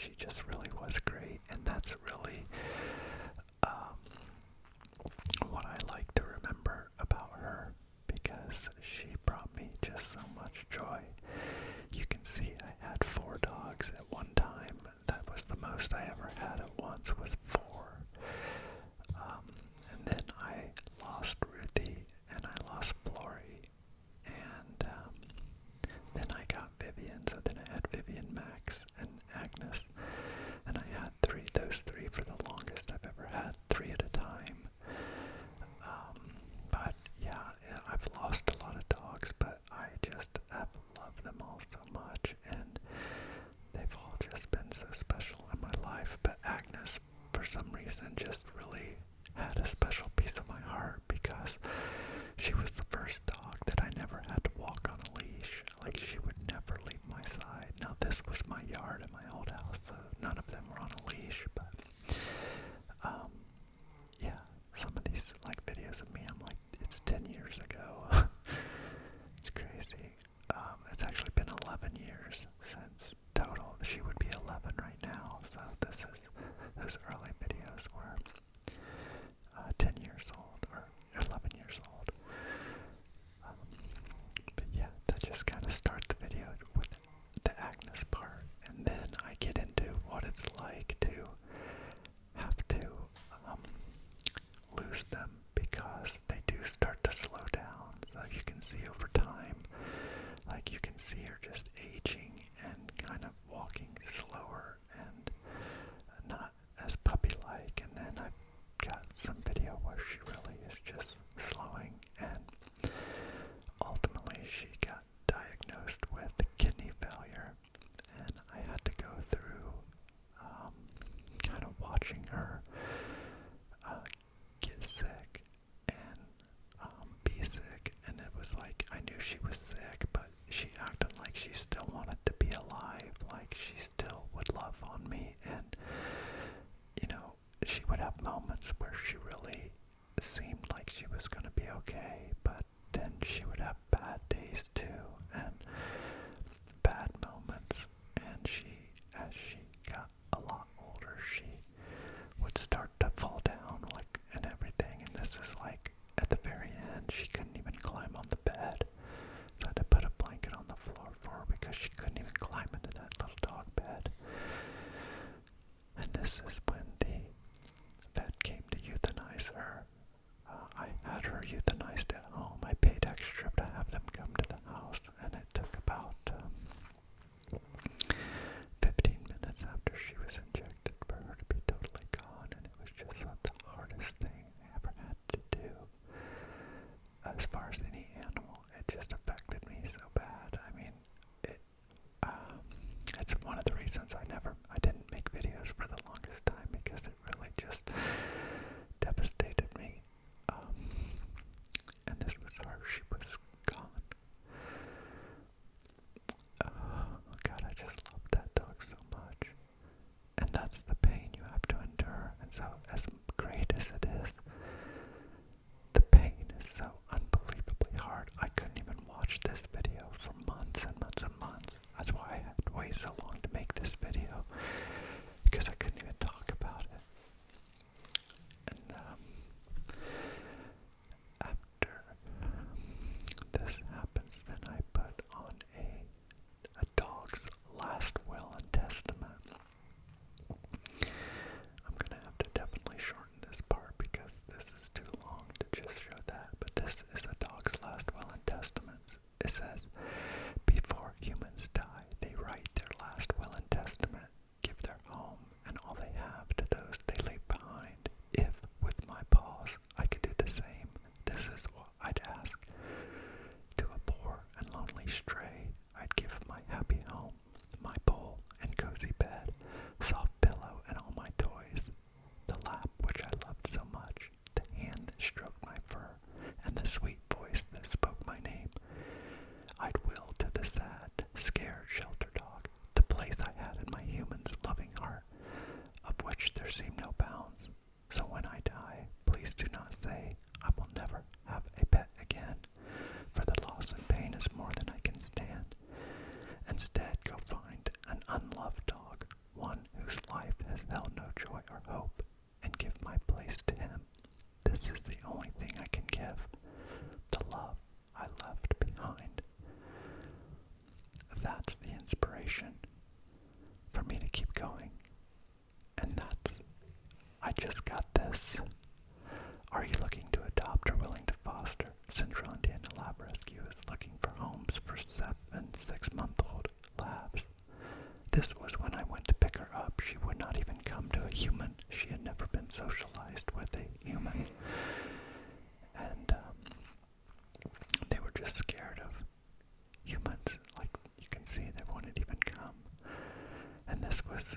she just really was great, and that's really um, what I like to remember about her, because she brought me just so much joy. You can see I had 4 dogs at one time. That was the most I ever had at once, was 4. And then I lost Ruthie, and I lost Flory, and then I got Vivian, so then I had Vivian, Max, and Agnes, and I had those three for the longest I've ever had, 3 at a time. But yeah, I've lost a lot of dogs, but I just have loved them all so much, and they've all just been so special in my life. But Agnes, for some reason, just really had a special piece of my heart, because she was the first dog that I never had to walk on a leash. Like, she would never leave my side. Now, this was my yard in my old house, so none of them were on a leash, but yeah, some of these like videos of me, I'm like, it's 10 years ago. It's crazy. It's actually been 11 years since total. She would be 11 right now, so those early videos were 10 years old, or 11 years old. But yeah, that just kind of starts the video with the Agnes part, and then I get into what it's like to have to lose them, because they do start to slow down. So you can see over time, like, you can see her just aging and kind of walking slower and not as puppy-like. And then I've got some video where she really is just slowing, and ultimately she got diagnosed with kidney failure, and I had to go through kind of watching her get sick and be sick. And it was like, I knew she was sick, but she acted like she still wanted to be alive, like she still would love on me. And you know, she would have moments where she really seemed like she was going to be okay, but then she would have bad days too, and bad moments. And as she got a lot older, she would start to fall down, like, and everything. And this is like, at the very end, she couldn't even climb on the bed. So I had to put a blanket on the floor for her, because she couldn't even climb into that little dog bed. And this is when the vet came to euthanize her. I had her euthanized at home. I paid extra to have them come to the house, and it took about 15 minutes after she was injected for her to be totally gone, and it was just the hardest thing I ever had to do. As far as any animal, it just affected me so bad. I mean, it's one of the reasons I didn't make videos for the longest time, because it really just devastated me. And this was her. She was gone. Oh God, I just love that dog so much. And that's the pain you have to endure. And so, as great as it is, the pain is so unbelievably hard. I couldn't even watch this video for months and months and months. That's why I had to wait so long to make this video, because I couldn't even talk about it. that's the inspiration for me to keep going. And I just got this. Are you looking to adopt or willing to foster? Central Indiana Lab Rescue is looking for homes for 7 and 6-month-old labs. This was when I went to pick her up. She would not even come to a human. She had never been socialized with a human. And they were just scared of humans. Like, you can see they wouldn't even come. And this was,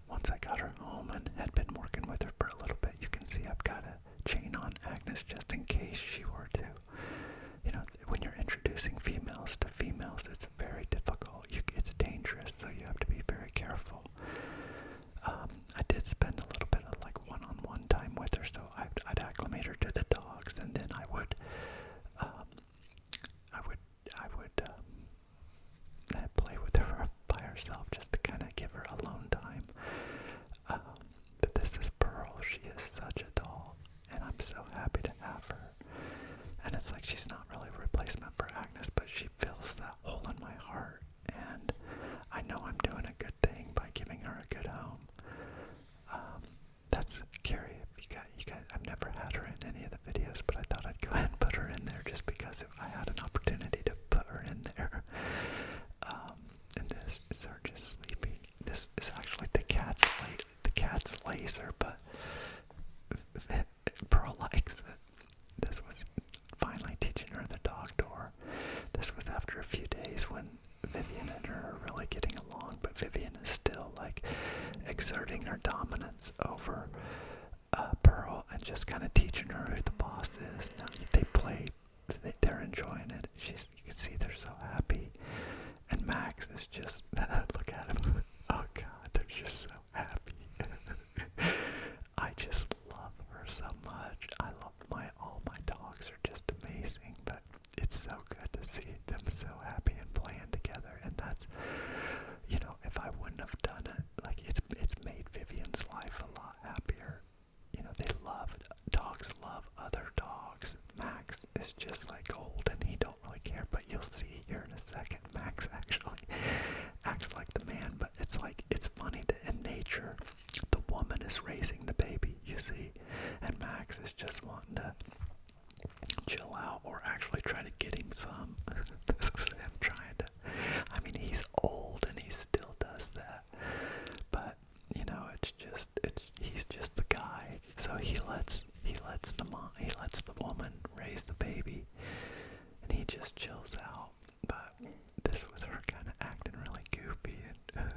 once I got her home and had been working with her for a little bit, you can see I've got a chain on Agnes just in case she were to. You know, when you're introducing females to females, it's very difficult. It's dangerous, so you have to be very careful. I did spend a little bit of like one-on-one time with her, so I'd acclimate her to the dogs, and then I would play with her by herself just to kind of give her alone time. But this is Pearl. She is such a doll, and I'm so happy to have her. And it's like she's not really a replacement for Agnes, but she fills that hole in my heart, and I know I'm doing a good thing by giving her a good home. That's Carrie. You guys, I've never had her in any of the videos, but I thought I'd go ahead and put her in there just because I had an opportunity to put her in there. And this is her just sleeping. This is actually the cat's laser, but Pearl likes it. This was finally teaching her the dog door. This was after a few days when Vivian and her are really getting along, but Vivian is still like exerting her dominance over Pearl and just kind of teaching her who the boss is. Now they play, they're enjoying it. You can see they're so happy. And Max is just, look at him. Oh God, they're just so happy. I just love her so much. I love all my dogs are just amazing, but it's so good to see them so happy and playing together. And that's, you know, if I wouldn't have done it, like it's made Vivian's life a lot happier. You know, dogs love other dogs. Max is just like gold and he don't really care, but you'll see here in a second, Max actually acts like the man, but it's funny that in nature, the woman is raising the baby, you see, and Max is just wanting to chill out or actually try to get him some. This was him trying to, I mean, he's old and he still does that, but you know, he's just the guy. So he lets the woman raise the baby, and he just chills out. But this was her kind of acting really goofy, and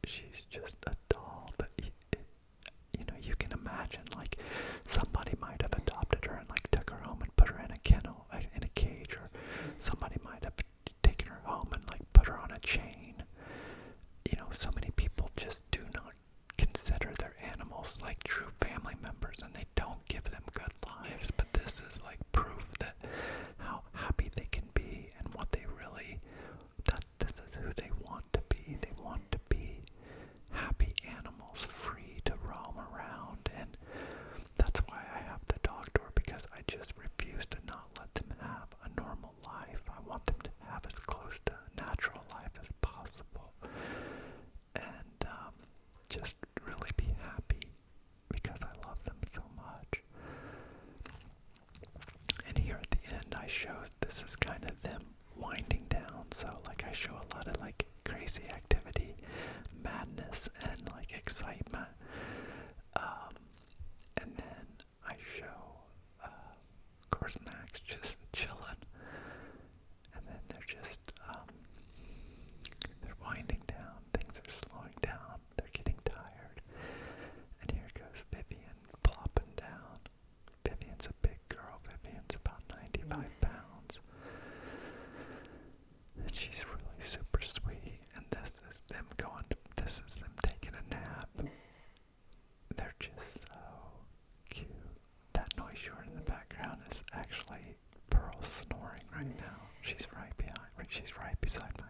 she's just a doll. But you know, you can imagine like somebody might have adopted her and like took her home and put her in a kennel, in a cage, or somebody might have taken her home and like put her on a chain. You know, so many people just do not consider their animals like true family members, and they don't give them good lives. But this is like proof that how happy they can be and what they really, that this is who they want to be. They want to be happy animals, free to roam around, and that's why I have the dog door, because I just refuse to not let them have a normal life. I want them to have as close to a natural life as possible, and just really be happy because I love them so much. And here at the end I showed, this is kind of them winding down, so like I show a lot of like crazy activity, madness, and like excitement, and then I show of course Max just chilling, and then they're just they're winding down, things are slowing down, they're getting tired, and here goes Vivian plopping down. Vivian's a big girl. Vivian's about 95 pounds. And she's really super sweet. And this is them taking a nap. They're just so cute. That noise you heard in the background is actually Pearl snoring right now. She's right beside my